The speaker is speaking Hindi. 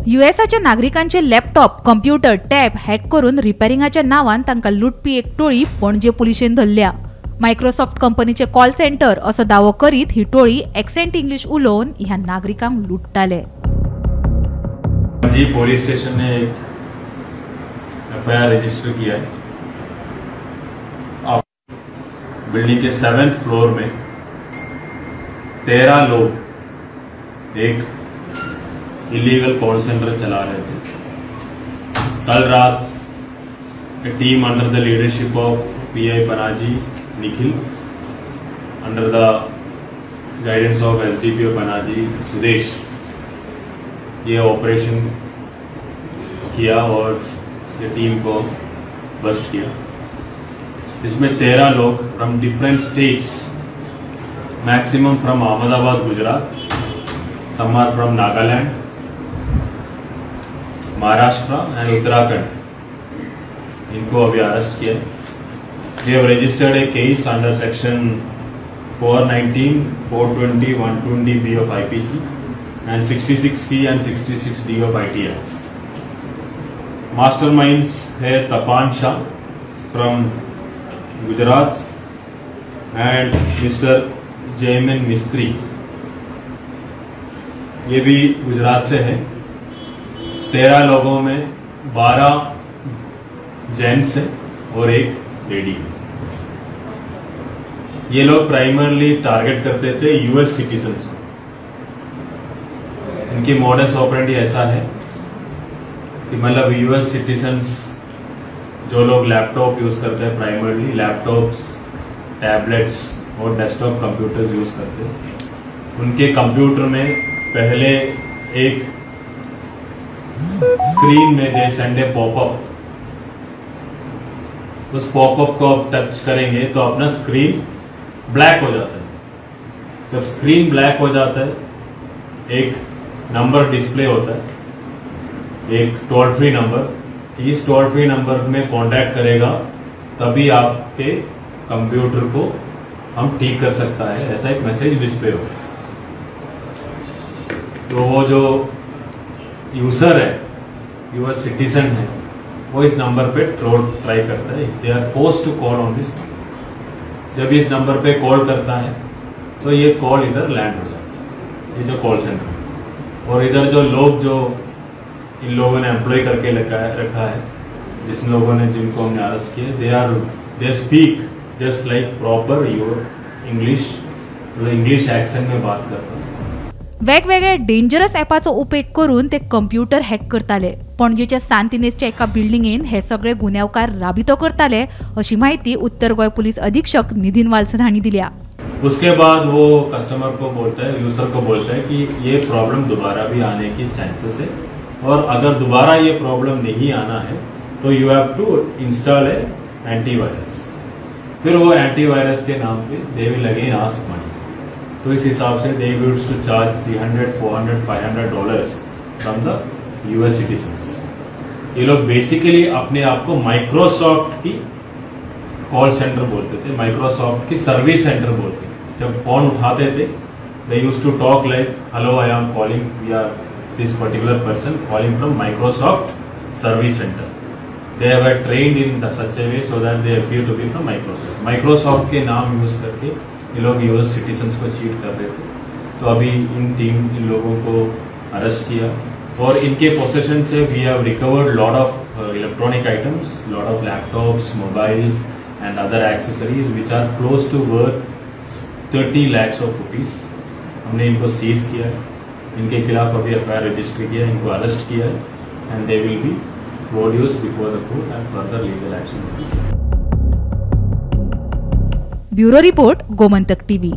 यूएसच्या नागरिकांचे लॅपटॉप, कॉम्प्युटर, टॅब हॅक करून रिपेरिंगाच्या नावान तांकां लुटपी एक टोळी पणजे पुलिशेन धरल्या। मायक्रोसॉफ्ट कंपनीचे कॉल सेंटर असो दावो करीत ही टोळी एक्सेंट इंग्लिश उलोवन ह्या नागरिकांक लुटताले। पणजी पुलिस स्टेशन ने एक एफआईआर रजिस्टर किया है। बिल्डिंग के 7th फ्लोर में 13 लोग एक इलीगल कॉल सेंटर चला रहे थे। कल रात a team under the leadership of PI Panaji Nikhil, under the guidance of SDPO Panaji Sudesh, ये ऑपरेशन किया और ये टीम को बस्ट किया। इसमें 13 लोग from different states, maximum from Ahmedabad Gujarat, some are from Nagaland, Maharashtra and Uttarakhand, इनको अभी अरेस्ट किया। They have registered a case under section 419, 420, 120B of IPC and 66C and 66D of ITR। Masterminds है Tapan Shah from Gujarat and mister Jaymin Mistry, ये भी गुजरात से है। 13 लोगों में 12 जेंट्स है और एक लेडी। ये लोग प्राइमरली टारगेट करते थे यूएस सिटीजन्स को। इनकी मॉडस ऑपरेंडी ऐसा है कि मतलब यूएस सिटीजन्स जो लोग लैपटॉप यूज करते हैं, प्राइमरली लैपटॉप्स, टैबलेट्स और डेस्कटॉप कंप्यूटर्स यूज करते हैं, उनके कंप्यूटर में पहले एक स्क्रीन में दे सेंड ए पॉपअप। उस पॉपअप को आप टच करेंगे तो अपना स्क्रीन ब्लैक हो जाता है। जब स्क्रीन ब्लैक हो जाता है, एक नंबर डिस्प्ले होता है, एक टोल फ्री नंबर। इस टोल फ्री नंबर में कांटेक्ट करेगा तभी आपके कंप्यूटर को हम ठीक कर सकता है, ऐसा एक मैसेज डिस्प्ले होता है। तो वो जो यूजर है, यूएस सिटीजन है, वो इस नंबर पे ट्राई करता है। They are forced to call on this. जब इस नंबर पे कॉल करता है तो ये कॉल इधर लैंड हो जाता है, ये जो कॉल सेंटर। और इधर जो लोग जो इन लोगों ने एम्प्लॉय करके रखा है, जिस लोगों ने जिनको हमने अरेस्ट किया, they speak just like proper your English accent में बात करता है। वेगवेगळ्या डेंजरस ॲपाचो उपेग करून ते कंप्यूटर हॅक करताले। पणजेच्या सांतिनेजच्या एका बिल्डिंगेन हे सगळे गुन्यांवकार राबितो करताले, अशी माहिती उत्तर गोय पुलिस अधीक्षक निधीन वालसन हांणी दिल्या। उसके बाद वो कस्टमर को बोलता है, यूजर को बोलता है कि ये प्रॉब्लम दोबारा भी आने की चांसेस है, और अगर दोबारा ये प्रॉब्लम नहीं आना है तो you have to install a antivirus. फिर वो एंटीवायरस के नाम पे they will again ask money. तो इस हिसाब से they will to charge $300, $400, $500 from the US citizens. ये लोग बेसिकली अपने आप को माइक्रोसॉफ्ट की कॉल सेंटर बोलते थे, माइक्रोसॉफ्ट की सर्विस सेंटर बोलते थे। जब फोन उठाते थे, they used to talk like, hello I am calling, we are this particular person calling from Microsoft Service Center. They were trained in such a way so that they appear to be from Microsoft. Microsoft के नाम यूज करके ये लोग यूएस सिटीजन्स को चीट कर रहे थे। तो अभी इन लोगों को अरेस्ट किया और इनके पोसेशन से we have recovered lot of electronic items, lot of laptops, mobiles and other accessories which are close to worth 30 lakhs of rupees। हमने इनको सीज किया, इनके खिलाफ अभी एफआईआर रजिस्टर किया, इनको अरेस्ट किया and they will be produced before the court and further legal action. Bureau report, Gomantak TV.